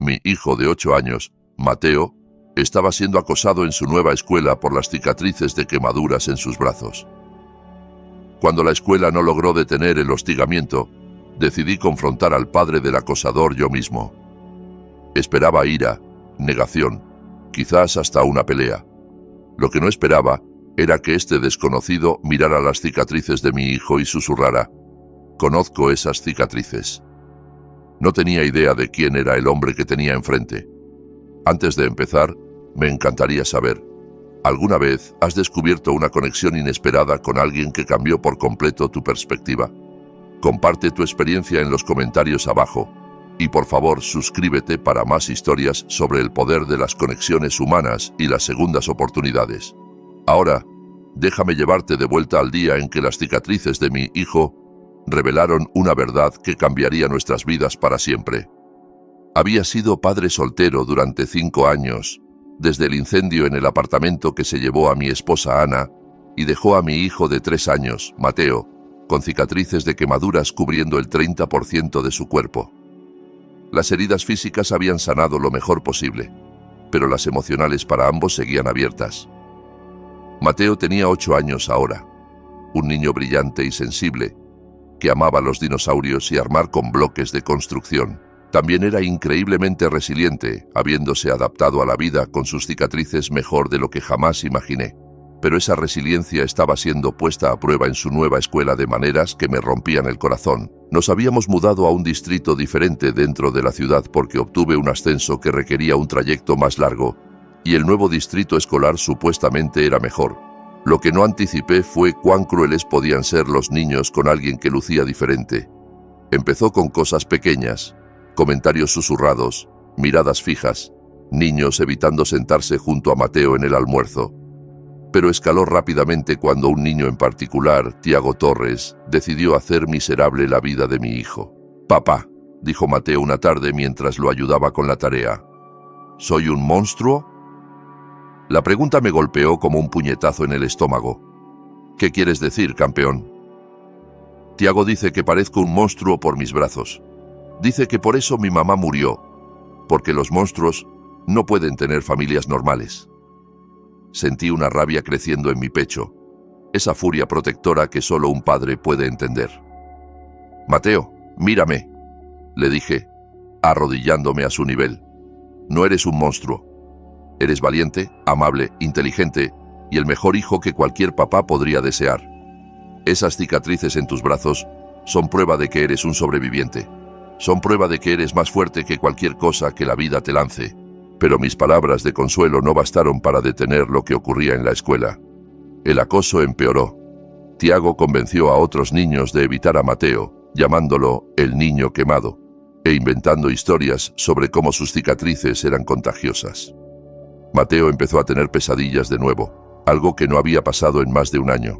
Mi hijo de 8 años, Mateo, estaba siendo acosado en su nueva escuela por las cicatrices de quemaduras en sus brazos. Cuando la escuela no logró detener el hostigamiento, decidí confrontar al padre del acosador yo mismo. Esperaba ira, negación, quizás hasta una pelea. Lo que no esperaba era que este desconocido mirara las cicatrices de mi hijo y susurrara: «Conozco esas cicatrices». No tenía idea de quién era el hombre que tenía enfrente. Antes de empezar, me encantaría saber, ¿alguna vez has descubierto una conexión inesperada con alguien que cambió por completo tu perspectiva? Comparte tu experiencia en los comentarios abajo y por favor suscríbete para más historias sobre el poder de las conexiones humanas y las segundas oportunidades. Ahora, déjame llevarte de vuelta al día en que las cicatrices de mi hijo revelaron una verdad que cambiaría nuestras vidas para siempre. Había sido padre soltero durante 5 años, desde el incendio en el apartamento que se llevó a mi esposa Ana y dejó a mi hijo de 3 años, Mateo, con cicatrices de quemaduras cubriendo el 30% de su cuerpo. Las heridas físicas habían sanado lo mejor posible, pero las emocionales para ambos seguían abiertas. Mateo tenía 8 años ahora, un niño brillante y sensible, que amaba los dinosaurios y armar con bloques de construcción. También era increíblemente resiliente, habiéndose adaptado a la vida con sus cicatrices mejor de lo que jamás imaginé. Pero esa resiliencia estaba siendo puesta a prueba en su nueva escuela de maneras que me rompían el corazón. Nos habíamos mudado a un distrito diferente dentro de la ciudad porque obtuve un ascenso que requería un trayecto más largo, y el nuevo distrito escolar supuestamente era mejor. Lo que no anticipé fue cuán crueles podían ser los niños con alguien que lucía diferente. Empezó con cosas pequeñas, comentarios susurrados, miradas fijas, niños evitando sentarse junto a Mateo en el almuerzo. Pero escaló rápidamente cuando un niño en particular, Tiago Torres, decidió hacer miserable la vida de mi hijo. «Papá», dijo Mateo una tarde mientras lo ayudaba con la tarea, «¿soy un monstruo?». La pregunta me golpeó como un puñetazo en el estómago. «¿Qué quieres decir, campeón?». «Tiago dice que parezco un monstruo por mis brazos. Dice que por eso mi mamá murió, porque los monstruos no pueden tener familias normales». Sentí una rabia creciendo en mi pecho, esa furia protectora que solo un padre puede entender. «Mateo, mírame», le dije, arrodillándome a su nivel. «No eres un monstruo. Eres valiente, amable, inteligente y el mejor hijo que cualquier papá podría desear. Esas cicatrices en tus brazos son prueba de que eres un sobreviviente. Son prueba de que eres más fuerte que cualquier cosa que la vida te lance». Pero mis palabras de consuelo no bastaron para detener lo que ocurría en la escuela. El acoso empeoró. Tiago convenció a otros niños de evitar a Mateo, llamándolo el niño quemado, e inventando historias sobre cómo sus cicatrices eran contagiosas. Mateo empezó a tener pesadillas de nuevo, algo que no había pasado en más de un año.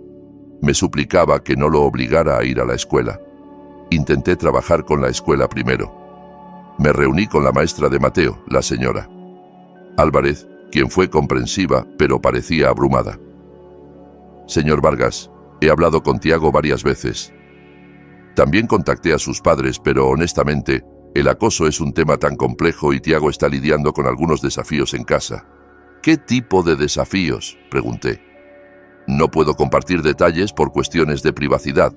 Me suplicaba que no lo obligara a ir a la escuela. Intenté trabajar con la escuela primero. Me reuní con la maestra de Mateo, la señora Álvarez, quien fue comprensiva, pero parecía abrumada. «Señor Vargas, he hablado con Tiago varias veces. También contacté a sus padres, pero honestamente, el acoso es un tema tan complejo y Tiago está lidiando con algunos desafíos en casa». «¿Qué tipo de desafíos?», pregunté. «No puedo compartir detalles por cuestiones de privacidad,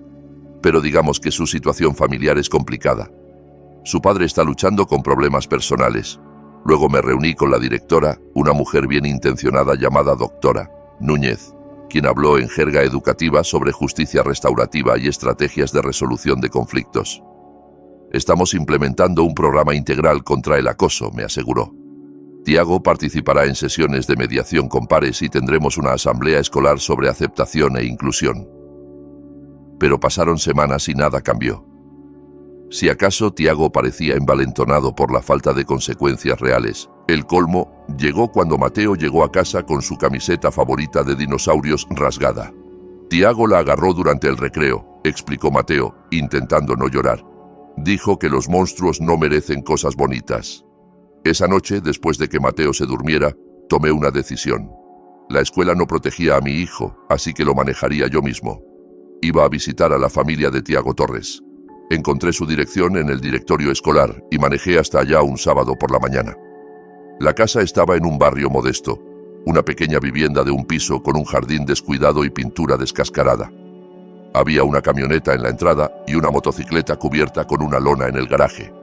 pero digamos que su situación familiar es complicada. Su padre está luchando con problemas personales». Luego me reuní con la directora, una mujer bien intencionada llamada doctora Núñez, quien habló en jerga educativa sobre justicia restaurativa y estrategias de resolución de conflictos. «Estamos implementando un programa integral contra el acoso», me aseguró. «Tiago participará en sesiones de mediación con pares y tendremos una asamblea escolar sobre aceptación e inclusión». Pero pasaron semanas y nada cambió. Si acaso Tiago parecía envalentonado por la falta de consecuencias reales, el colmo llegó cuando Mateo llegó a casa con su camiseta favorita de dinosaurios rasgada. «Tiago la agarró durante el recreo», explicó Mateo, intentando no llorar. «Dijo que los monstruos no merecen cosas bonitas». Esa noche, después de que Mateo se durmiera, tomé una decisión. La escuela no protegía a mi hijo, así que lo manejaría yo mismo. Iba a visitar a la familia de Tiago Torres. Encontré su dirección en el directorio escolar y manejé hasta allá un sábado por la mañana. La casa estaba en un barrio modesto, una pequeña vivienda de un piso con un jardín descuidado y pintura descascarada. Había una camioneta en la entrada y una motocicleta cubierta con una lona en el garaje.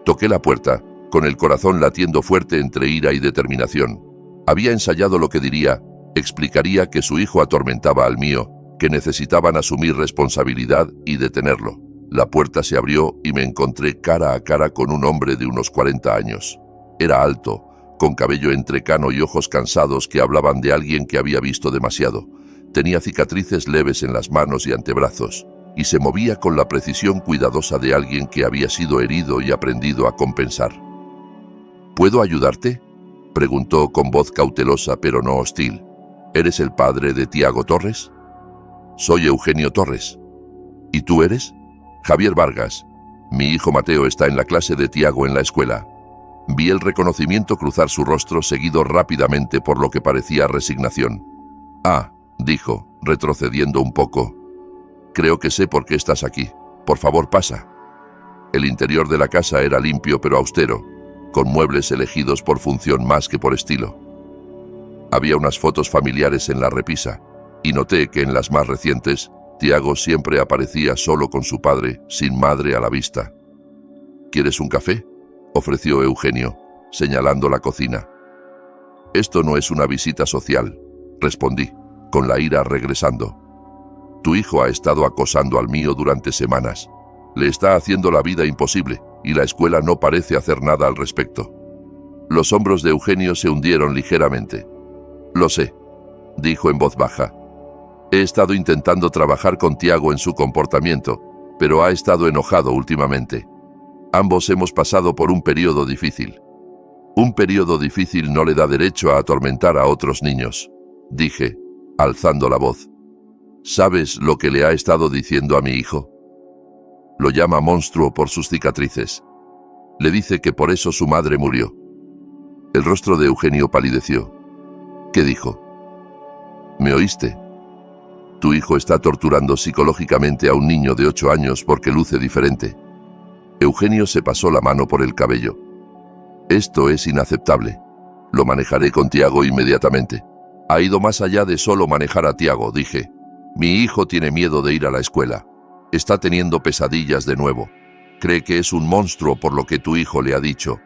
Toqué la puerta, con el corazón latiendo fuerte entre ira y determinación. Había ensayado lo que diría, explicaría que su hijo atormentaba al mío, que necesitaban asumir responsabilidad y detenerlo. La puerta se abrió y me encontré cara a cara con un hombre de unos 40 años. Era alto, con cabello entrecano y ojos cansados que hablaban de alguien que había visto demasiado. Tenía cicatrices leves en las manos y antebrazos, y se movía con la precisión cuidadosa de alguien que había sido herido y aprendido a compensar. ¿Puedo ayudarte?, preguntó con voz cautelosa pero no hostil. ¿Eres el padre de Tiago Torres? Soy Eugenio Torres. ¿Y tú eres? Javier Vargas. Mi hijo Mateo está en la clase de Tiago en la escuela. Vi el reconocimiento cruzar su rostro, seguido rápidamente por lo que parecía resignación. Ah, dijo, retrocediendo un poco. Creo que sé por qué estás aquí. Por favor, pasa. El interior de la casa era limpio pero austero, con muebles elegidos por función más que por estilo. Había unas fotos familiares en la repisa, y noté que en las más recientes, Tiago siempre aparecía solo con su padre, sin madre a la vista. ¿Quieres un café?, ofreció Eugenio, señalando la cocina. Esto no es una visita social, respondí, con la ira regresando. Tu hijo ha estado acosando al mío durante semanas. Le está haciendo la vida imposible, y la escuela no parece hacer nada al respecto. Los hombros de Eugenio se hundieron ligeramente. Lo sé, dijo en voz baja. He estado intentando trabajar con Tiago en su comportamiento, pero ha estado enojado últimamente. Ambos hemos pasado por un periodo difícil. Un periodo difícil no le da derecho a atormentar a otros niños, dije, alzando la voz. ¿Sabes lo que le ha estado diciendo a mi hijo? Lo llama monstruo por sus cicatrices. Le dice que por eso su madre murió. El rostro de Eugenio palideció. ¿Qué dijo? ¿Me oíste? Tu hijo está torturando psicológicamente a un niño de 8 años porque luce diferente. Eugenio se pasó la mano por el cabello. Esto es inaceptable. Lo manejaré con Tiago inmediatamente. Ha ido más allá de solo manejar a Tiago, dije. Mi hijo tiene miedo de ir a la escuela. Está teniendo pesadillas de nuevo. Cree que es un monstruo por lo que tu hijo le ha dicho.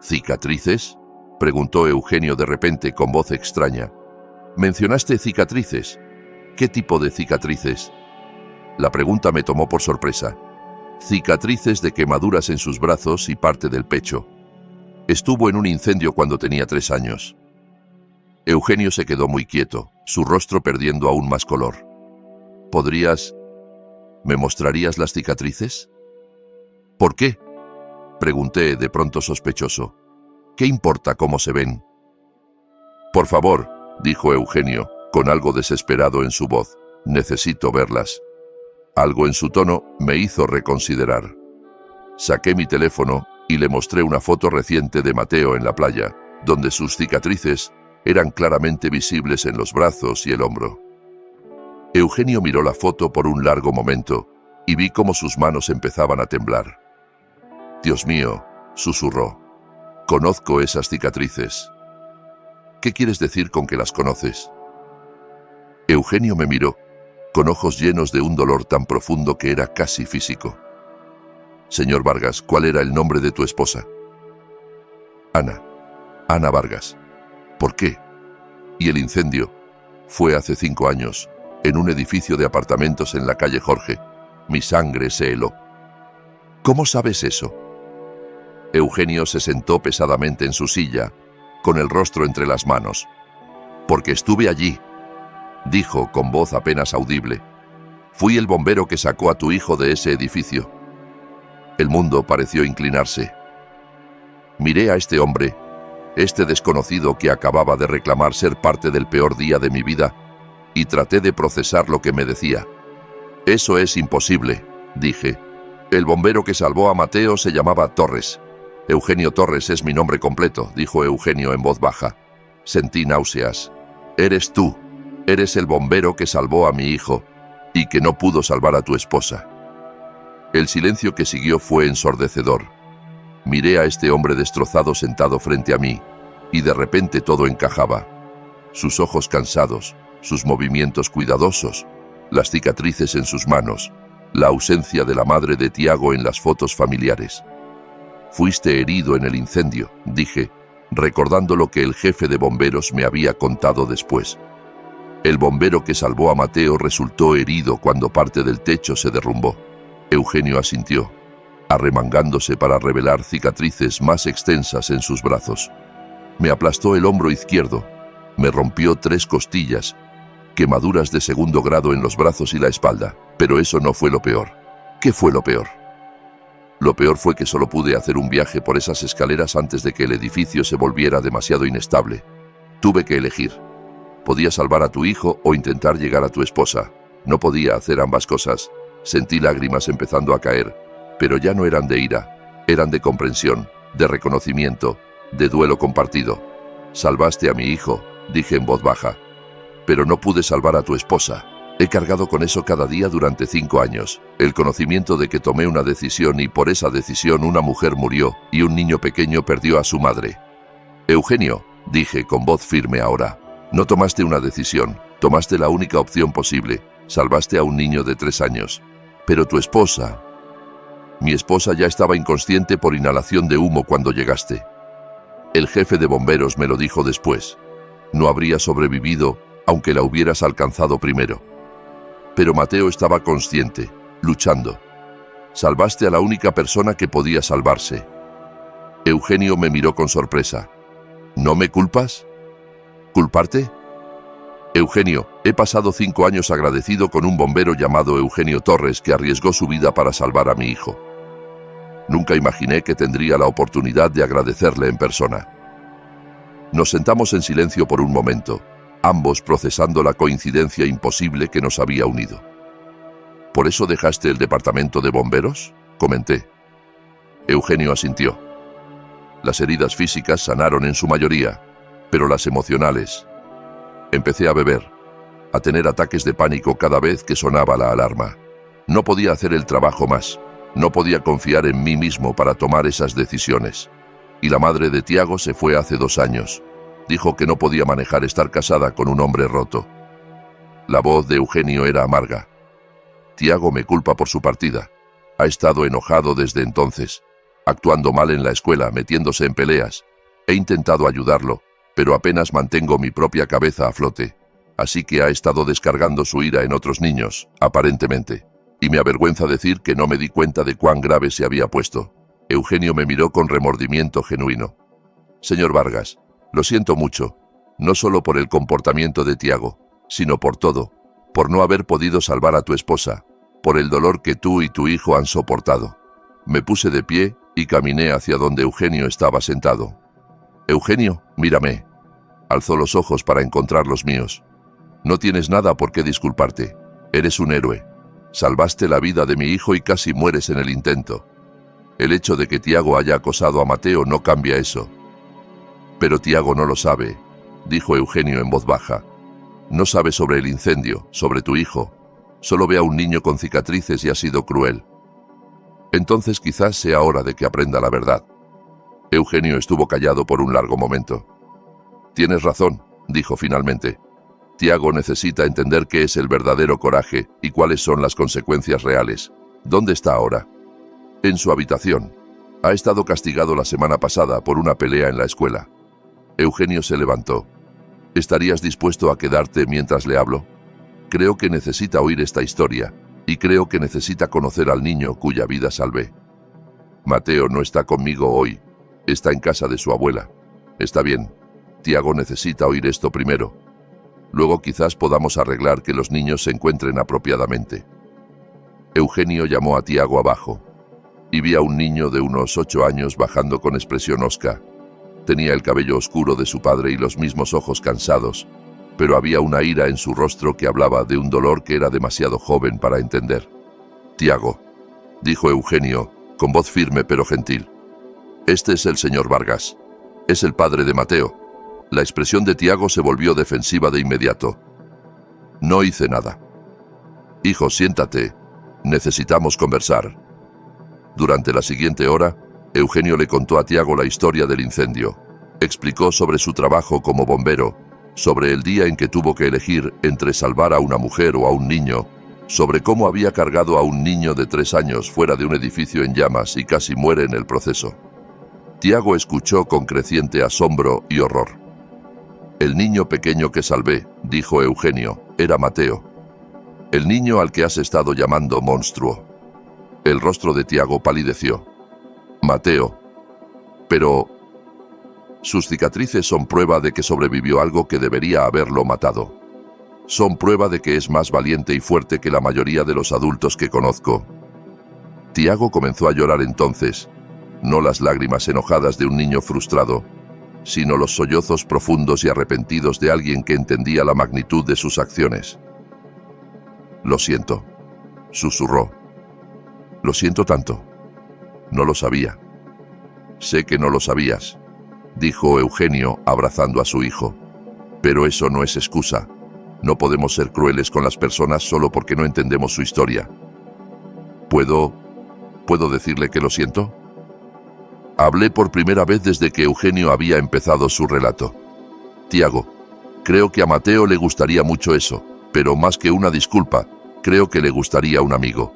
¿Cicatrices?, preguntó Eugenio de repente con voz extraña. ¿Mencionaste cicatrices? ¿Qué tipo de cicatrices? La pregunta me tomó por sorpresa. Cicatrices de quemaduras en sus brazos y parte del pecho. Estuvo en un incendio cuando tenía 3 años. Eugenio se quedó muy quieto, su rostro perdiendo aún más color. ¿Me mostrarías las cicatrices? ¿Por qué?, pregunté de pronto sospechoso. ¿Qué importa cómo se ven? Por favor, dijo Eugenio, con algo desesperado en su voz. Necesito verlas. Algo en su tono me hizo reconsiderar. Saqué mi teléfono y le mostré una foto reciente de Mateo en la playa, donde sus cicatrices eran claramente visibles en los brazos y el hombro. Eugenio miró la foto por un largo momento y vi cómo sus manos empezaban a temblar. Dios mío, susurró. Conozco esas cicatrices. ¿Qué quieres decir con que las conoces? Eugenio me miró, con ojos llenos de un dolor tan profundo que era casi físico. Señor Vargas, ¿cuál era el nombre de tu esposa? Ana Vargas. ¿Por qué? ¿Y el incendio? Fue hace 5 años, en un edificio de apartamentos en la calle Jorge. Mi sangre se heló. ¿Cómo sabes eso? Eugenio se sentó pesadamente en su silla, con el rostro entre las manos. Porque estuve allí, dijo con voz apenas audible. Fui el bombero que sacó a tu hijo de ese edificio. El mundo pareció inclinarse. Miré a este hombre, este desconocido que acababa de reclamar ser parte del peor día de mi vida, y traté de procesar lo que me decía. Eso es imposible, dije. El bombero que salvó a Mateo se llamaba Torres. Eugenio Torres es mi nombre completo, dijo Eugenio en voz baja. Sentí náuseas. Eres tú. Eres el bombero que salvó a mi hijo y que no pudo salvar a tu esposa. El silencio que siguió fue ensordecedor. Miré a este hombre destrozado sentado frente a mí, y de repente todo encajaba. Sus ojos cansados, sus movimientos cuidadosos, las cicatrices en sus manos, la ausencia de la madre de Tiago en las fotos familiares. «Fuiste herido en el incendio», dije, recordando lo que el jefe de bomberos me había contado después. El bombero que salvó a Mateo resultó herido cuando parte del techo se derrumbó. Eugenio asintió, arremangándose para revelar cicatrices más extensas en sus brazos. Me aplastó el hombro izquierdo, me rompió 3 costillas, quemaduras de 2º grado en los brazos y la espalda. Pero eso no fue lo peor. ¿Qué fue lo peor? Lo peor fue que solo pude hacer un viaje por esas escaleras antes de que el edificio se volviera demasiado inestable. Tuve que elegir. Podía salvar a tu hijo o intentar llegar a tu esposa. No podía hacer ambas cosas. Sentí lágrimas empezando a caer, pero ya no eran de ira, eran de comprensión, de reconocimiento, de duelo compartido. Salvaste a mi hijo, dije en voz baja, pero no pude salvar a tu esposa. He cargado con eso cada día durante 5 años, el conocimiento de que tomé una decisión y por esa decisión una mujer murió y un niño pequeño perdió a su madre. Eugenio, dije con voz firme ahora, no tomaste una decisión, tomaste la única opción posible, salvaste a un niño de 3 años. Pero tu esposa... Mi esposa ya estaba inconsciente por inhalación de humo cuando llegaste. El jefe de bomberos me lo dijo después. No habría sobrevivido aunque la hubieras alcanzado primero. Pero Mateo estaba consciente, luchando. Salvaste a la única persona que podía salvarse. Eugenio me miró con sorpresa. ¿No me culpas? ¿Culparte? Eugenio, he pasado 5 años agradecido con un bombero llamado Eugenio Torres que arriesgó su vida para salvar a mi hijo. Nunca imaginé que tendría la oportunidad de agradecerle en persona. Nos sentamos en silencio por un momento, ambos procesando la coincidencia imposible que nos había unido. ¿Por eso dejaste el departamento de bomberos?, comenté. Eugenio asintió. Las heridas físicas sanaron en su mayoría, pero las emocionales... Empecé a beber, a tener ataques de pánico cada vez que sonaba la alarma. No podía hacer el trabajo más, no podía confiar en mí mismo para tomar esas decisiones. Y la madre de Tiago se fue hace 2 años. Dijo que no podía manejar estar casada con un hombre roto. La voz de Eugenio era amarga. Tiago me culpa por su partida. Ha estado enojado desde entonces, actuando mal en la escuela, metiéndose en peleas. He intentado ayudarlo, pero apenas mantengo mi propia cabeza a flote. Así que ha estado descargando su ira en otros niños, aparentemente. Y me avergüenza decir que no me di cuenta de cuán grave se había puesto. Eugenio me miró con remordimiento genuino. Señor Vargas, lo siento mucho, no solo por el comportamiento de Tiago, sino por todo, por no haber podido salvar a tu esposa, por el dolor que tú y tu hijo han soportado. Me puse de pie y caminé hacia donde Eugenio estaba sentado. Eugenio, mírame. Alzó los ojos para encontrar los míos. No tienes nada por qué disculparte. Eres un héroe. Salvaste la vida de mi hijo y casi mueres en el intento. El hecho de que Tiago haya acosado a Mateo no cambia eso. Pero Tiago no lo sabe, dijo Eugenio en voz baja. No sabe sobre el incendio, sobre tu hijo. Solo ve a un niño con cicatrices y ha sido cruel. Entonces quizás sea hora de que aprenda la verdad. Eugenio estuvo callado por un largo momento. Tienes razón, dijo finalmente. Tiago necesita entender qué es el verdadero coraje y cuáles son las consecuencias reales. ¿Dónde está ahora? En su habitación. Ha estado castigado la semana pasada por una pelea en la escuela. Eugenio se levantó. ¿Estarías dispuesto a quedarte mientras le hablo? Creo que necesita oír esta historia, y creo que necesita conocer al niño cuya vida salvé. Mateo no está conmigo hoy. Está en casa de su abuela. Está bien. Tiago necesita oír esto primero. Luego quizás podamos arreglar que los niños se encuentren apropiadamente. Eugenio llamó a Tiago abajo, y vi a un niño de unos 8 años bajando con expresión hosca. Tenía el cabello oscuro de su padre y los mismos ojos cansados, pero había una ira en su rostro que hablaba de un dolor que era demasiado joven para entender. Tiago, dijo Eugenio, con voz firme pero gentil. Este es el señor Vargas. Es el padre de Mateo. La expresión de Tiago se volvió defensiva de inmediato. No hice nada. Hijo, siéntate. Necesitamos conversar. Durante la siguiente hora, Eugenio le contó a Tiago la historia del incendio. Explicó sobre su trabajo como bombero, sobre el día en que tuvo que elegir entre salvar a una mujer o a un niño, sobre cómo había cargado a un niño de 3 años fuera de un edificio en llamas y casi muere en el proceso. Tiago escuchó con creciente asombro y horror. El niño pequeño que salvé, dijo Eugenio, era Mateo. El niño al que has estado llamando monstruo. El rostro de Tiago palideció. Mateo. Pero sus cicatrices son prueba de que sobrevivió algo que debería haberlo matado. Son prueba de que es más valiente y fuerte que la mayoría de los adultos que conozco. Tiago comenzó a llorar entonces, no las lágrimas enojadas de un niño frustrado, sino los sollozos profundos y arrepentidos de alguien que entendía la magnitud de sus acciones. Lo siento, susurró. Lo siento tanto. No lo sabía. Sé que no lo sabías, dijo Eugenio abrazando a su hijo. Pero eso no es excusa. No podemos ser crueles con las personas solo porque no entendemos su historia. ¿Puedo decirle que lo siento? Hablé por primera vez desde que Eugenio había empezado su relato. Tiago, creo que a Mateo le gustaría mucho eso, pero más que una disculpa, creo que le gustaría un amigo.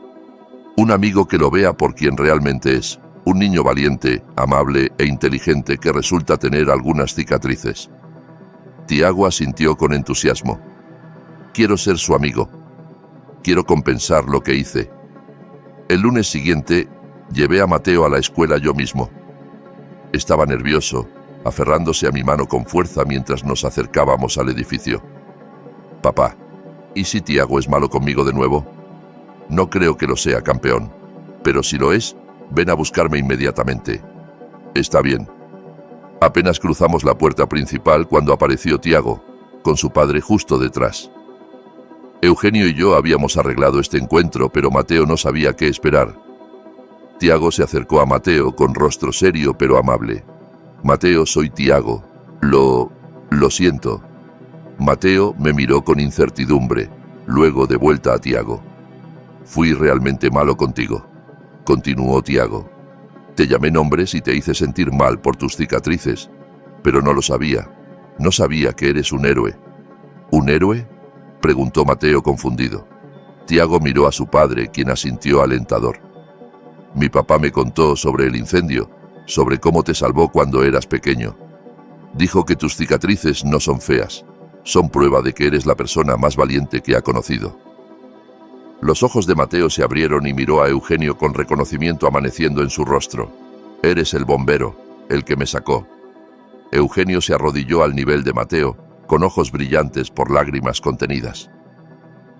Un amigo que lo vea por quien realmente es, un niño valiente, amable e inteligente que resulta tener algunas cicatrices. Tiago asintió con entusiasmo. Quiero ser su amigo. Quiero compensar lo que hice. El lunes siguiente, llevé a Mateo a la escuela yo mismo. Estaba nervioso, aferrándose a mi mano con fuerza mientras nos acercábamos al edificio. Papá, ¿y si Tiago es malo conmigo de nuevo? No creo que lo sea, campeón. Pero si lo es, ven a buscarme inmediatamente. Está bien. Apenas cruzamos la puerta principal cuando apareció Tiago, con su padre justo detrás. Eugenio y yo habíamos arreglado este encuentro, pero Mateo no sabía qué esperar. Tiago se acercó a Mateo con rostro serio pero amable. Mateo, soy Tiago. Lo siento. Mateo me miró con incertidumbre, luego de vuelta a Tiago. Fui realmente malo contigo, continuó Tiago. Te llamé nombres y te hice sentir mal por tus cicatrices, pero no lo sabía. No sabía que eres un héroe. ¿Un héroe?, preguntó Mateo confundido. Tiago miró a su padre, quien asintió alentador. Mi papá me contó sobre el incendio, sobre cómo te salvó cuando eras pequeño. Dijo que tus cicatrices no son feas, son prueba de que eres la persona más valiente que ha conocido. Los ojos de Mateo se abrieron y miró a Eugenio con reconocimiento amaneciendo en su rostro. Eres el bombero, el que me sacó. Eugenio se arrodilló al nivel de Mateo, con ojos brillantes por lágrimas contenidas.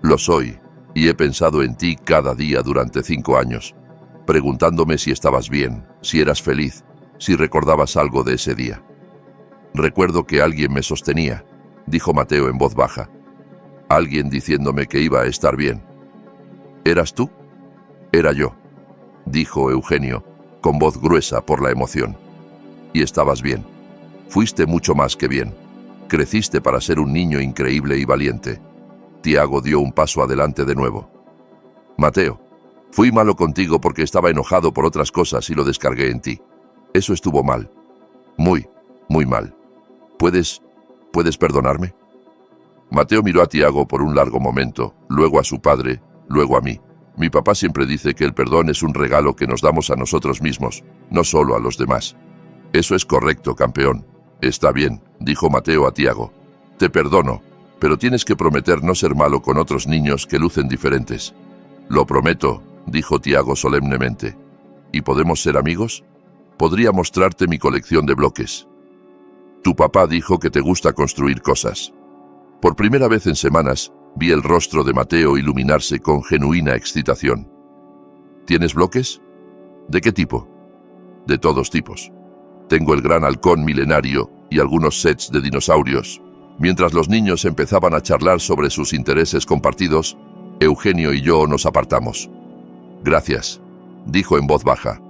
Lo soy, y he pensado en ti cada día durante 5 años, preguntándome si estabas bien, si eras feliz, si recordabas algo de ese día. Recuerdo que alguien me sostenía, dijo Mateo en voz baja. Alguien diciéndome que iba a estar bien. ¿Eras tú? Era yo, dijo Eugenio, con voz gruesa por la emoción. Y estabas bien. Fuiste mucho más que bien. Creciste para ser un niño increíble y valiente. Tiago dio un paso adelante de nuevo. Mateo, fui malo contigo porque estaba enojado por otras cosas y lo descargué en ti. Eso estuvo mal. Muy, muy mal. ¿Puedes perdonarme? Mateo miró a Tiago por un largo momento, luego a su padre, luego a mí. Mi papá siempre dice que el perdón es un regalo que nos damos a nosotros mismos, no solo a los demás. Eso es correcto, campeón. Está bien, dijo Mateo a Tiago. Te perdono, pero tienes que prometer no ser malo con otros niños que lucen diferentes. Lo prometo, dijo Tiago solemnemente. ¿Y podemos ser amigos? Podría mostrarte mi colección de bloques. Tu papá dijo que te gusta construir cosas. Por primera vez en semanas, vi el rostro de Mateo iluminarse con genuina excitación. ¿Tienes bloques? ¿De qué tipo? De todos tipos. Tengo el gran halcón milenario y algunos sets de dinosaurios. Mientras los niños empezaban a charlar sobre sus intereses compartidos, Eugenio y yo nos apartamos. Gracias, dijo en voz baja,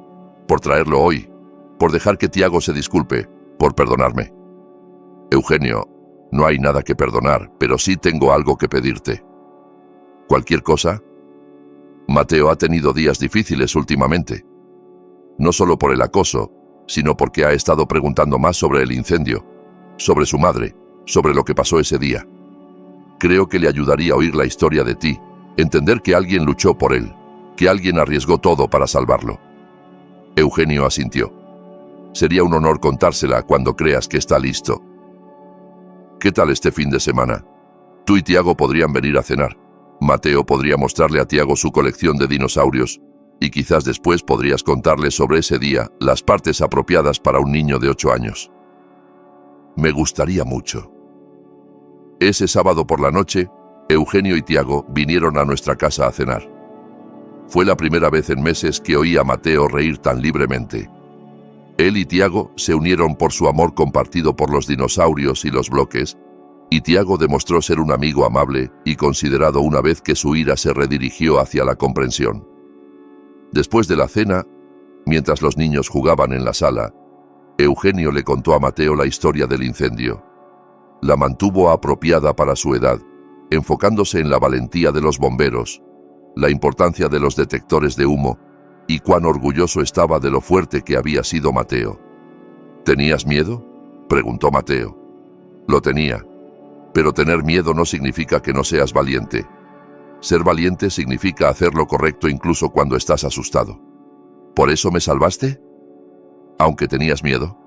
por traerlo hoy, por dejar que Tiago se disculpe, por perdonarme. Eugenio, no hay nada que perdonar, pero sí tengo algo que pedirte. ¿Cualquier cosa? Mateo ha tenido días difíciles últimamente. no solo por el acoso, sino porque ha estado preguntando más sobre el incendio, sobre su madre, sobre lo que pasó ese día. Creo que le ayudaría a oír la historia de ti, entender que alguien luchó por él, que alguien arriesgó todo para salvarlo. Eugenio asintió. Sería un honor contársela cuando creas que está listo. ¿Qué tal este fin de semana? Tú y Tiago podrían venir a cenar. Mateo podría mostrarle a Tiago su colección de dinosaurios y quizás después podrías contarle sobre ese día las partes apropiadas para un niño de 8 años. Me gustaría mucho. Ese sábado por la noche, Eugenio y Tiago vinieron a nuestra casa a cenar. Fue la primera vez en meses que oí a Mateo reír tan libremente. Él y Tiago se unieron por su amor compartido por los dinosaurios y los bloques, y Tiago demostró ser un amigo amable y considerado una vez que su ira se redirigió hacia la comprensión. Después de la cena, mientras los niños jugaban en la sala, Eugenio le contó a Mateo la historia del incendio. La mantuvo apropiada para su edad, enfocándose en la valentía de los bomberos, la importancia de los detectores de humo y cuán orgulloso estaba de lo fuerte que había sido Mateo. ¿Tenías miedo?, preguntó Mateo. Lo tenía, pero tener miedo no significa que no seas valiente. Ser valiente significa hacer lo correcto incluso cuando estás asustado. ¿Por eso me salvaste? ¿Aunque tenías miedo?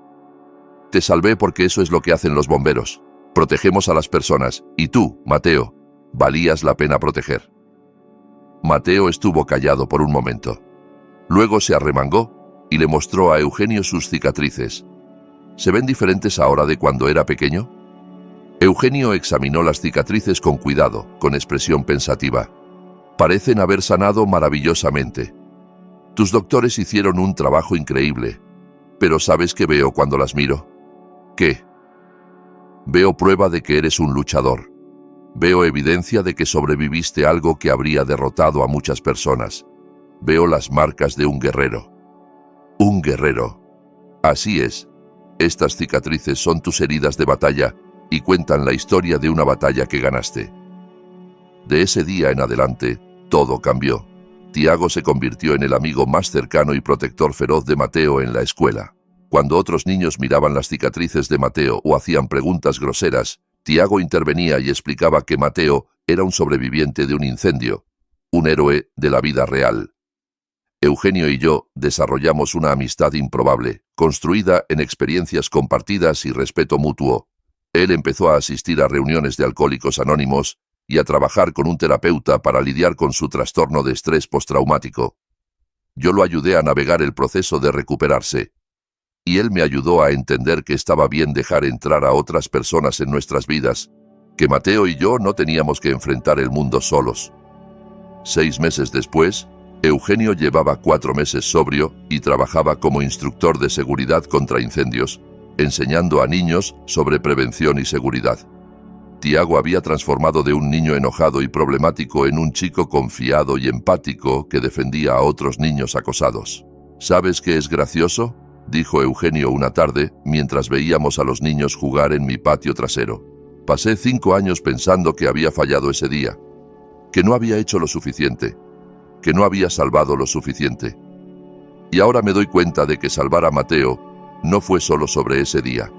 Te salvé porque eso es lo que hacen los bomberos. Protegemos a las personas, y tú, Mateo, valías la pena proteger. Mateo estuvo callado por un momento. Luego se arremangó y le mostró a Eugenio sus cicatrices. ¿Se ven diferentes ahora de cuando era pequeño? Eugenio examinó las cicatrices con cuidado, con expresión pensativa. Parecen haber sanado maravillosamente. Tus doctores hicieron un trabajo increíble. Pero ¿sabes qué veo cuando las miro? ¿Qué? Veo prueba de que eres un luchador. Veo evidencia de que sobreviviste a algo que habría derrotado a muchas personas. Veo las marcas de un guerrero. Un guerrero. Así es. Estas cicatrices son tus heridas de batalla y cuentan la historia de una batalla que ganaste. De ese día en adelante, todo cambió. Tiago se convirtió en el amigo más cercano y protector feroz de Mateo en la escuela. Cuando otros niños miraban las cicatrices de Mateo o hacían preguntas groseras, Tiago intervenía y explicaba que Mateo era un sobreviviente de un incendio, un héroe de la vida real. Eugenio y yo desarrollamos una amistad improbable, construida en experiencias compartidas y respeto mutuo. Él empezó a asistir a reuniones de Alcohólicos Anónimos y a trabajar con un terapeuta para lidiar con su trastorno de estrés postraumático. Yo lo ayudé a navegar el proceso de recuperarse, y él me ayudó a entender que estaba bien dejar entrar a otras personas en nuestras vidas, que Mateo y yo no teníamos que enfrentar el mundo solos. 6 meses después, Eugenio llevaba 4 meses sobrio y trabajaba como instructor de seguridad contra incendios, enseñando a niños sobre prevención y seguridad. Tiago había transformado de un niño enojado y problemático en un chico confiado y empático que defendía a otros niños acosados. ¿Sabes qué es gracioso?, dijo Eugenio una tarde mientras veíamos a los niños jugar en mi patio trasero. Pasé 5 años pensando que había fallado ese día, que no había hecho lo suficiente, que no había salvado lo suficiente. Y ahora me doy cuenta de que salvar a Mateo no fue solo sobre ese día.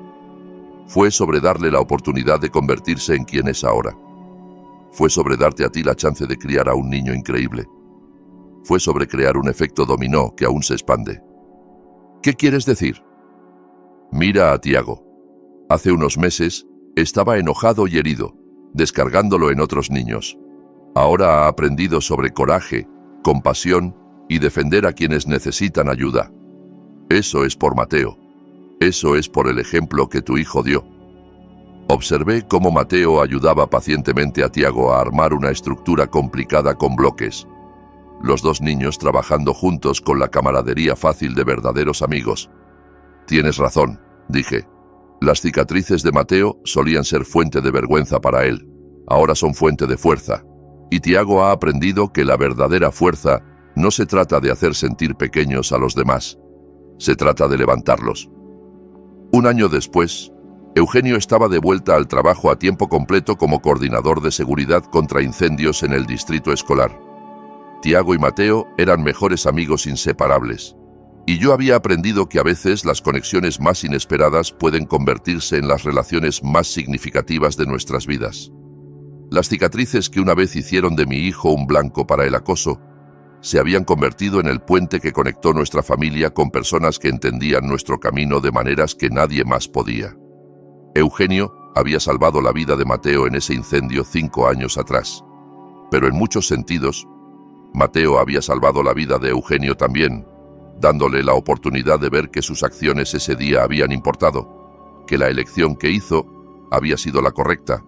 Fue sobre darle la oportunidad de convertirse en quien es ahora. Fue sobre darte a ti la chance de criar a un niño increíble. Fue sobre crear un efecto dominó que aún se expande. ¿Qué quieres decir? Mira a Tiago. Hace unos meses estaba enojado y herido, descargándolo en otros niños. Ahora ha aprendido sobre coraje, compasión y defender a quienes necesitan ayuda. Eso es por Mateo. Eso es por el ejemplo que tu hijo dio. Observé cómo Mateo ayudaba pacientemente a Tiago a armar una estructura complicada con bloques. Los 2 niños trabajando juntos con la camaradería fácil de verdaderos amigos. Tienes razón, dije. Las cicatrices de Mateo solían ser fuente de vergüenza para él. Ahora son fuente de fuerza. Y Tiago ha aprendido que la verdadera fuerza no se trata de hacer sentir pequeños a los demás. Se trata de levantarlos. 1 año después, Eugenio estaba de vuelta al trabajo a tiempo completo como coordinador de seguridad contra incendios en el distrito escolar. Tiago y Mateo eran mejores amigos inseparables. Y yo había aprendido que a veces las conexiones más inesperadas pueden convertirse en las relaciones más significativas de nuestras vidas. Las cicatrices que una vez hicieron de mi hijo un blanco para el acoso se habían convertido en el puente que conectó nuestra familia con personas que entendían nuestro camino de maneras que nadie más podía. Eugenio había salvado la vida de Mateo en ese incendio 5 años atrás. Pero en muchos sentidos, Mateo había salvado la vida de Eugenio también, dándole la oportunidad de ver que sus acciones ese día habían importado, que la elección que hizo había sido la correcta,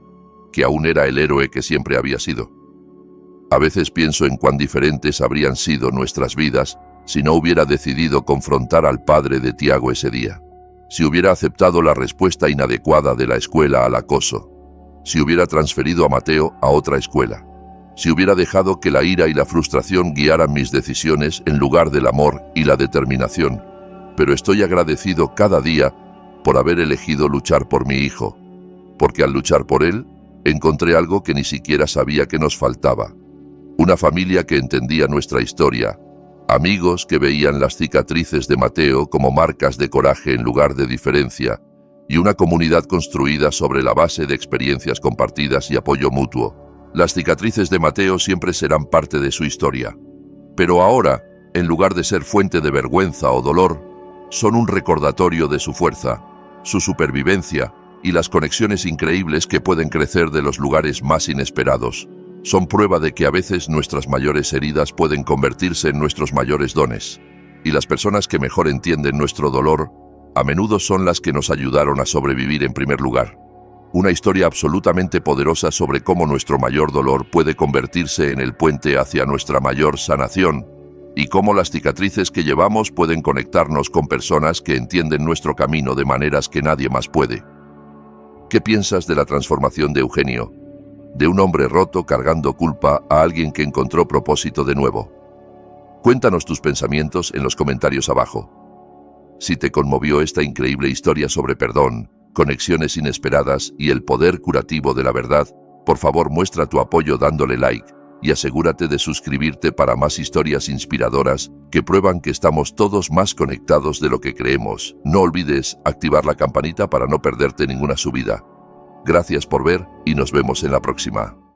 que aún era el héroe que siempre había sido. A veces pienso en cuán diferentes habrían sido nuestras vidas si no hubiera decidido confrontar al padre de Tiago ese día, si hubiera aceptado la respuesta inadecuada de la escuela al acoso, si hubiera transferido a Mateo a otra escuela, si hubiera dejado que la ira y la frustración guiaran mis decisiones en lugar del amor y la determinación. Pero estoy agradecido cada día por haber elegido luchar por mi hijo, porque al luchar por él, encontré algo que ni siquiera sabía que nos faltaba. Una familia que entendía nuestra historia, amigos que veían las cicatrices de Mateo como marcas de coraje en lugar de diferencia, y una comunidad construida sobre la base de experiencias compartidas y apoyo mutuo. Las cicatrices de Mateo siempre serán parte de su historia. Pero ahora, en lugar de ser fuente de vergüenza o dolor, son un recordatorio de su fuerza, su supervivencia y las conexiones increíbles que pueden crecer de los lugares más inesperados. Son prueba de que a veces nuestras mayores heridas pueden convertirse en nuestros mayores dones. Y las personas que mejor entienden nuestro dolor, a menudo son las que nos ayudaron a sobrevivir en primer lugar. Una historia absolutamente poderosa sobre cómo nuestro mayor dolor puede convertirse en el puente hacia nuestra mayor sanación, y cómo las cicatrices que llevamos pueden conectarnos con personas que entienden nuestro camino de maneras que nadie más puede. ¿Qué piensas de la transformación de Eugenio? De un hombre roto cargando culpa a alguien que encontró propósito de nuevo. Cuéntanos tus pensamientos en los comentarios abajo. Si te conmovió esta increíble historia sobre perdón, conexiones inesperadas y el poder curativo de la verdad, por favor muestra tu apoyo dándole like y asegúrate de suscribirte para más historias inspiradoras que prueban que estamos todos más conectados de lo que creemos. No olvides activar la campanita para no perderte ninguna subida. Gracias por ver y nos vemos en la próxima.